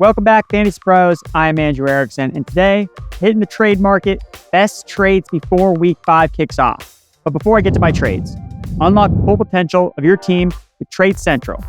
Welcome back, Fantasy Pros. I'm Andrew Erickson, and today, hitting the trade market, best trades before Week 5 kicks off. But before I get to my trades, unlock the full potential of your team with Trade Central.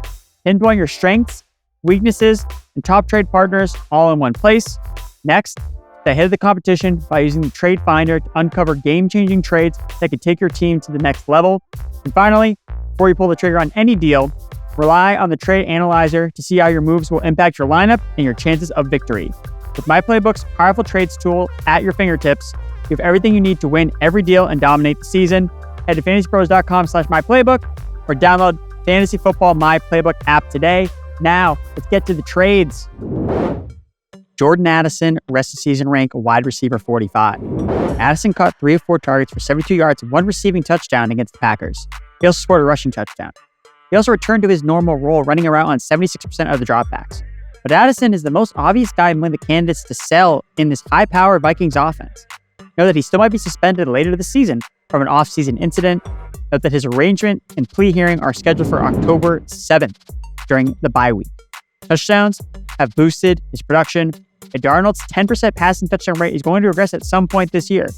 Pinpoint your strengths, weaknesses, and top trade partners all in one place. Next, stay ahead of the competition by using the Trade Finder to uncover game-changing trades that can take your team to the next level. And finally, before you pull the trigger on any deal, rely on the Trade Analyzer to see how your moves will impact your lineup and your chances of victory. With My Playbook's powerful trades tool at your fingertips, you have everything you need to win every deal and dominate the season. Head to fantasypros.com/myplaybook or download Fantasy Football My Playbook app today. Now, let's get to the trades. Jordan Addison, rest of season rank wide receiver 45. Addison caught 3 of 4 targets for 72 yards and 1 receiving touchdown against the Packers. He also scored a rushing touchdown. He also returned to his normal role, running around on 76% of the dropbacks. But Addison is the most obvious guy among the candidates to sell in this high-powered Vikings offense. Know that he still might be suspended later this season from an off-season incident. Note that his arraignment and plea hearing are scheduled for October 7th during the bye week. Touchdowns have boosted his production, and Darnold's 10% passing touchdown rate is going to regress at some point this year.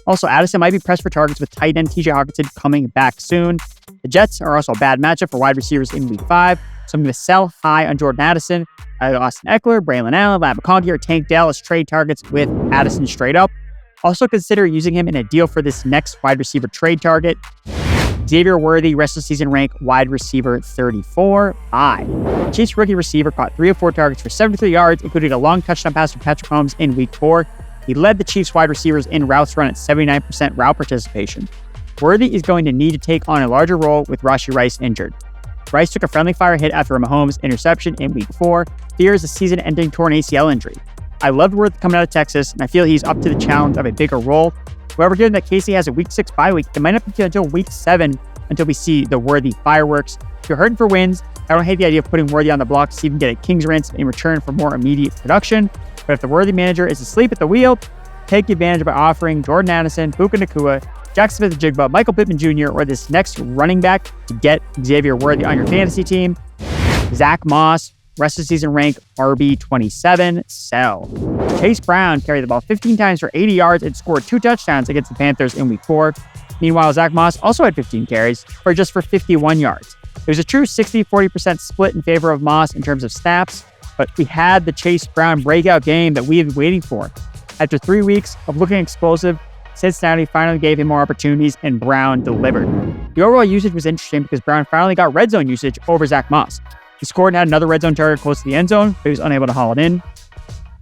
Also, Addison might be pressed for targets with tight end TJ Hawkinson coming back soon. The Jets are also a bad matchup for wide receivers in Week 5, so I'm going to sell high on Jordan Addison. Either Austin Eckler, Braylon Allen, Matt McConkey, or Tank Dell as trade targets with Addison straight up. Also consider using him in a deal for this next wide receiver trade target. Xavier Worthy, rest of season rank wide receiver 34. Chiefs rookie receiver caught 3 of 4 targets for 73 yards, including a long touchdown pass from Patrick Mahomes in Week 4. He led the Chiefs wide receivers in routes run at 79% route participation. Worthy is going to need to take on a larger role with Rashee Rice injured. Rice took a friendly fire hit after a Mahomes interception in Week 4, fears a season-ending torn ACL injury. I loved Worthy coming out of Texas, and I feel he's up to the challenge of a bigger role. However, given that Casey has a Week 6 bye week, it might not be until Week 7 until we see the Worthy fireworks. If you're hurting for wins, I don't hate the idea of putting Worthy on the block to see if you can get a King's rinse in return for more immediate production. But if the Worthy manager is asleep at the wheel, take advantage by offering Jordan Addison, Puka Nacua, Jack Smith-Njigba, Michael Pittman Jr., or this next running back to get Xavier Worthy on your fantasy team. Zack Moss, rest of season rank RB27, sell. Chase Brown carried the ball 15 times for 80 yards and scored 2 touchdowns against the Panthers in Week 4. Meanwhile, Zack Moss also had 15 carries for 51 yards. It was a true 60-40% split in favor of Moss in terms of snaps, but we had the Chase Brown breakout game that we had been waiting for. After 3 weeks of looking explosive, Cincinnati finally gave him more opportunities, and Brown delivered. The overall usage was interesting because Brown finally got red zone usage over Zack Moss. He scored and had another red zone target close to the end zone, but he was unable to haul it in.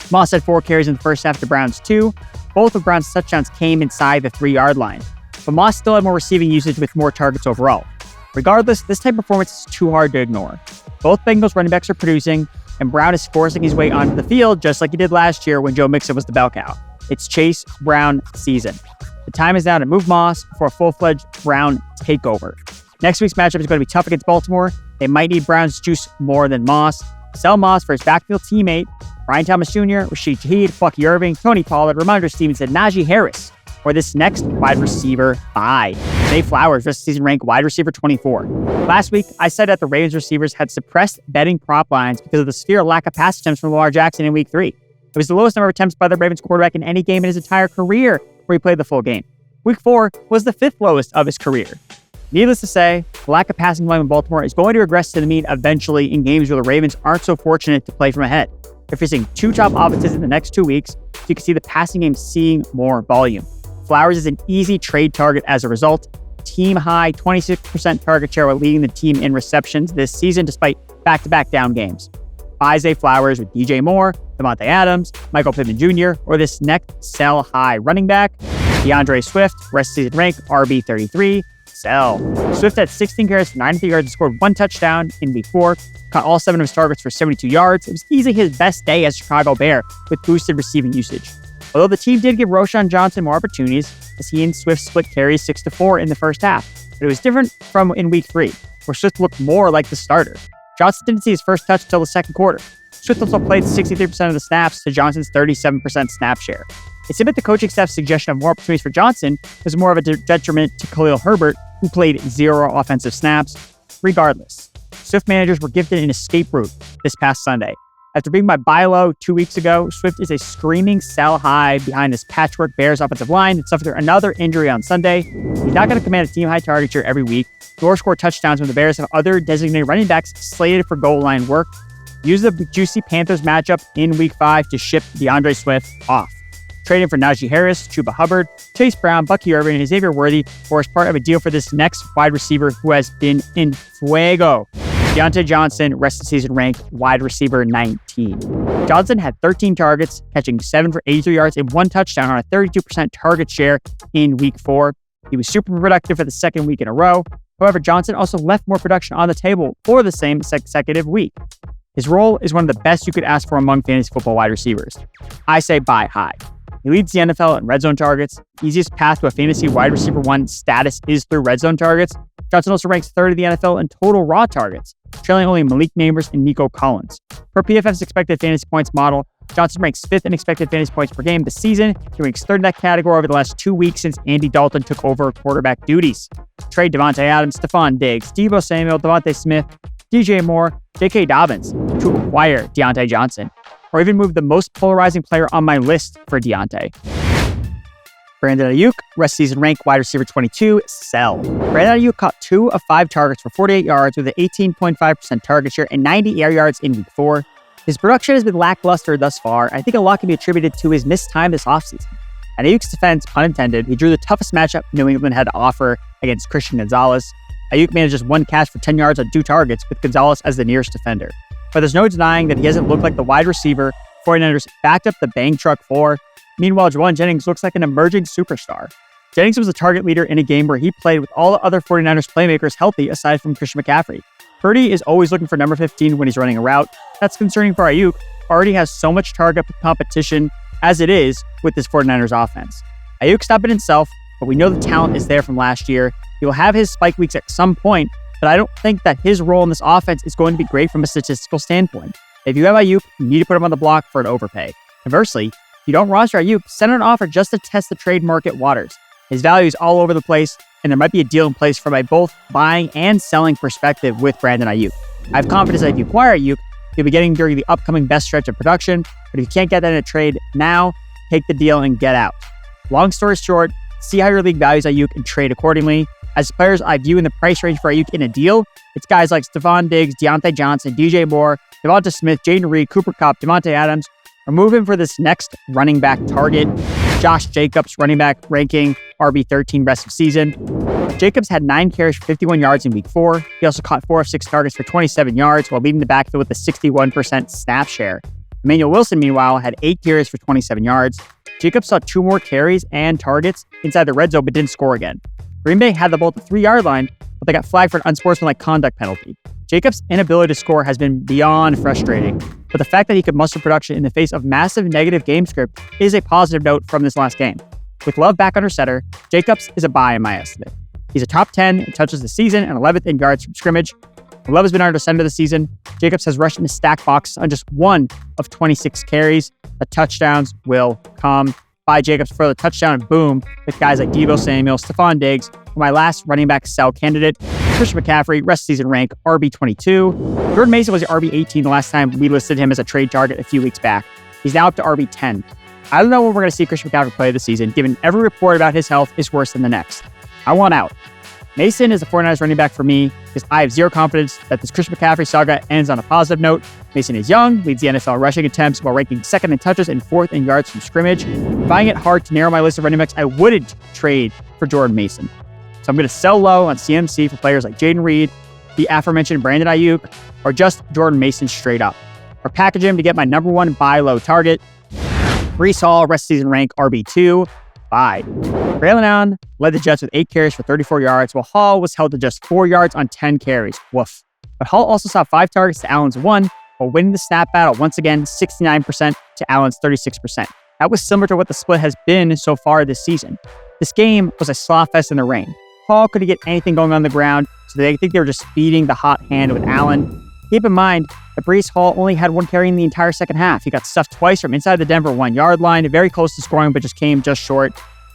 Moss had 4 carries in the first half to Brown's 2. Both of Brown's touchdowns came inside the 3-yard line, but Moss still had more receiving usage with more targets overall. Regardless, this type of performance is too hard to ignore. Both Bengals running backs are producing, and Brown is forcing his way onto the field just like he did last year when Joe Mixon was the bell cow. It's Chase Brown season. The time is now to move Moss for a full-fledged Brown takeover. Next week's matchup is going to be tough against Baltimore. They might need Brown's juice more than Moss. Sell Moss for his backfield teammate, Brian Thomas Jr., Rashid Shaheed, Bucky Irving, Tony Pollard, Ramondre Stevenson, Najee Harris, or this next wide receiver buy. Zay Flowers, rest of season rank wide receiver 24. Last week, I said that the Ravens receivers had suppressed betting prop lines because of the severe lack of pass attempts from Lamar Jackson in Week 3. It was the lowest number of attempts by the Ravens quarterback in any game in his entire career where he played the full game. Week 4 was the 5th lowest of his career. Needless to say, the lack of passing volume in Baltimore is going to regress to the mean eventually in games where the Ravens aren't so fortunate to play from ahead. They're facing 2 top offenses in the next 2 weeks, so you can see the passing game seeing more volume. Flowers is an easy trade target as a result. Team high 26% target share while leading the team in receptions this season despite back-to-back down games. Buy Zay Flowers with DJ Moore, Devontae Adams, Michael Pittman Jr., or this next sell high running back, DeAndre Swift, rest of season rank RB33, sell. Swift had 16 carries for 93 yards and scored 1 touchdown in Week 4, caught all 7 of his targets for 72 yards. It was easily his best day as a Chicago Bear with boosted receiving usage. Although the team did give Roschon Johnson more opportunities, as he and Swift split carries 6-4 in the first half. But it was different from in Week 3, where Swift looked more like the starter. Johnson didn't see his first touch until the second quarter. Swift also played 63% of the snaps to Johnson's 37% snap share. It seemed that the coaching staff's suggestion of more opportunities for Johnson was more of a detriment to Khalil Herbert, who played 0 offensive snaps. Regardless, Swift managers were gifted an escape route this past Sunday, After being my buy low 2 weeks ago, Swift is a screaming sell high behind this patchwork Bears offensive line that suffered another injury on Sunday. He's not going to command a team-high target share every week, nor score touchdowns when the Bears have other designated running backs slated for goal line work. Use the juicy Panthers matchup in Week 5 to ship DeAndre Swift off. Trading for Najee Harris, Chuba Hubbard, Chase Brown, Bucky Irvin, and Xavier Worthy or as part of a deal for this next wide receiver who has been in fuego. Diontae Johnson, rest of season ranked wide receiver 19. Johnson had 13 targets, catching 7 for 83 yards and 1 touchdown on a 32% target share in Week 4. He was super productive for the second week in a row. However, Johnson also left more production on the table for the same consecutive week. His role is one of the best you could ask for among fantasy football wide receivers. I say buy high. He leads the NFL in red zone targets. Easiest path to a fantasy wide receiver 1 status is through red zone targets. Johnson also ranks 3rd in the NFL in total raw targets, trailing only Malik Nabers and Nico Collins. Per PFF's expected fantasy points model, Johnson ranks 5th in expected fantasy points per game this season. He ranks 3rd in that category over the last 2 weeks since Andy Dalton took over quarterback duties. Trade Devontae Adams, Stephon Diggs, Deebo Samuel, Devontae Smith, DJ Moore, J.K. Dobbins to acquire Diontae Johnson, or even move the most polarizing player on my list for Diontae. Brandon Aiyuk, rest season rank wide receiver 22, sell. Brandon Aiyuk caught 2 of 5 targets for 48 yards with an 18.5% target share and 90 air yards in Week 4. His production has been lackluster thus far. I think a lot can be attributed to his missed time this offseason. At Aiyuk's defense, pun intended, he drew the toughest matchup New England had to offer against Christian Gonzalez. Aiyuk managed just 1 catch for 10 yards on 2 targets, with Gonzalez as the nearest defender. But there's no denying that he hasn't looked like the wide receiver 49ers backed up the bang truck for. Meanwhile, Jauan Jennings looks like an emerging superstar. Jennings was the target leader in a game where he played with all the other 49ers playmakers healthy aside from Christian McCaffrey. Purdy is always looking for number 15 when he's running a route. That's concerning for Aiyuk, who already has so much target competition as it is with this 49ers offense. Aiyuk's not been himself, but we know the talent is there from last year. He will have his spike weeks at some point, but I don't think that his role in this offense is going to be great from a statistical standpoint. If you have Aiyuk, you need to put him on the block for an overpay. Conversely, if you don't roster Aiyuk, send an offer just to test the trade market waters. His value is all over the place, and there might be a deal in place from a both buying and selling perspective with Brandon Aiyuk. I have confidence that if you acquire Aiyuk, you'll be getting during the upcoming best stretch of production, but if you can't get that in a trade now, take the deal and get out. Long story short, see how your league values Aiyuk and trade accordingly. As players I view in the price range for Aiyuk in a deal, it's guys like Stephon Diggs, Diontae Johnson, DJ Moore, Devonta Smith, Jaden Reed, Cooper Kupp, Devontae Adams, or move him for this next running back target. Josh Jacobs, running back ranking, RB13 rest of season. Jacobs had 9 carries for 51 yards in Week 4. He also caught 4 of 6 targets for 27 yards while leading the backfield with a 61% snap share. Emmanuel Wilson, meanwhile, had 8 carries for 27 yards. Jacobs saw 2 more carries and targets inside the red zone but didn't score again. Green Bay had the ball at the 3-yard line, but they got flagged for an unsportsmanlike conduct penalty. Jacobs' inability to score has been beyond frustrating, but the fact that he could muster production in the face of massive negative game script is a positive note from this last game. With Love back under center, Jacobs is a buy in my estimate. He's a top 10 in touches this season and 11th in yards from scrimmage. When Love has been under center this season, Jacobs has rushed into stack box on just 1 of 26 carries. The touchdowns will come. Buy Jacobs for the touchdown and boom with guys like Deebo Samuel, Stephon Diggs, or my last running back sell candidate, Christian McCaffrey, rest season rank, RB22. Jordan Mason was the RB18 the last time we listed him as a trade target a few weeks back. He's now up to RB10. I don't know when we're going to see Christian McCaffrey play this season, given every report about his health is worse than the next. I want out. Mason is the 49ers running back for me because I have zero confidence that this Christian McCaffrey saga ends on a positive note. Mason is young, leads the NFL rushing attempts while ranking 2nd in touches and 4th in yards from scrimmage. Finding it hard to narrow my list of running backs, I wouldn't trade for Jordan Mason. So I'm going to sell low on CMC for players like Jaden Reed, the aforementioned Brandon Aiyuk, or just Jordan Mason straight up. Or package him to get my number 1 buy low target. Breece Hall, rest season rank, RB2. Buy. Braylon Allen led the Jets with 8 carries for 34 yards, while Hall was held to just 4 yards on 10 carries. Woof. But Hall also saw 5 targets to Allen's 1, while winning the snap battle once again, 69% to Allen's 36%. That was similar to what the split has been so far this season. This game was a slot fest in the rain. Hall couldn't get anything going on the ground, so they think they were just feeding the hot hand with Allen. Keep in mind that Breece Hall only had 1 carry in the entire second half. He got stuffed twice from inside the Denver 1-yard line, very close to scoring, but came just short.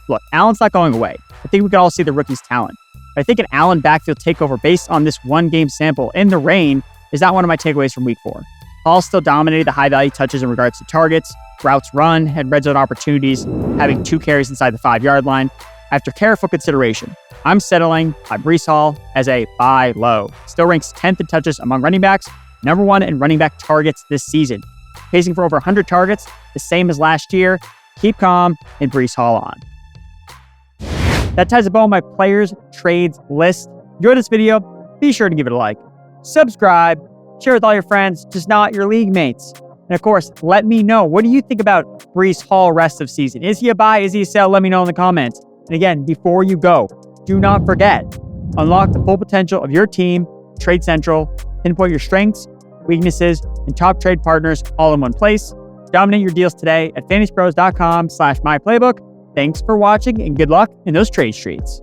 Look, Allen's not going away. I think we can all see the rookie's talent. But I think an Allen backfield takeover based on this 1-game sample in the rain is not one of my takeaways from Week 4. Hall still dominated the high-value touches in regards to targets, routes run, and red zone opportunities, having 2 carries inside the 5-yard line. After careful consideration, I'm settling on Breece Hall as a buy low. Still ranks 10th in touches among running backs, number 1 in running back targets this season. Pacing for over 100 targets, the same as last year. Keep calm and Breece Hall on. That ties the bow on my players trades list. Enjoy this video. Be sure to give it a like, subscribe, share with all your friends, just not your league mates. And of course, let me know, what do you think about Breece Hall rest of season? Is he a buy? Is he a sell? Let me know in the comments. And again, before you go, do not forget, unlock the full potential of your team, Trade Central, pinpoint your strengths, weaknesses, and top trade partners all in one place. Dominate your deals today at fantasypros.com/myplaybook. Thanks for watching and good luck in those trade streets.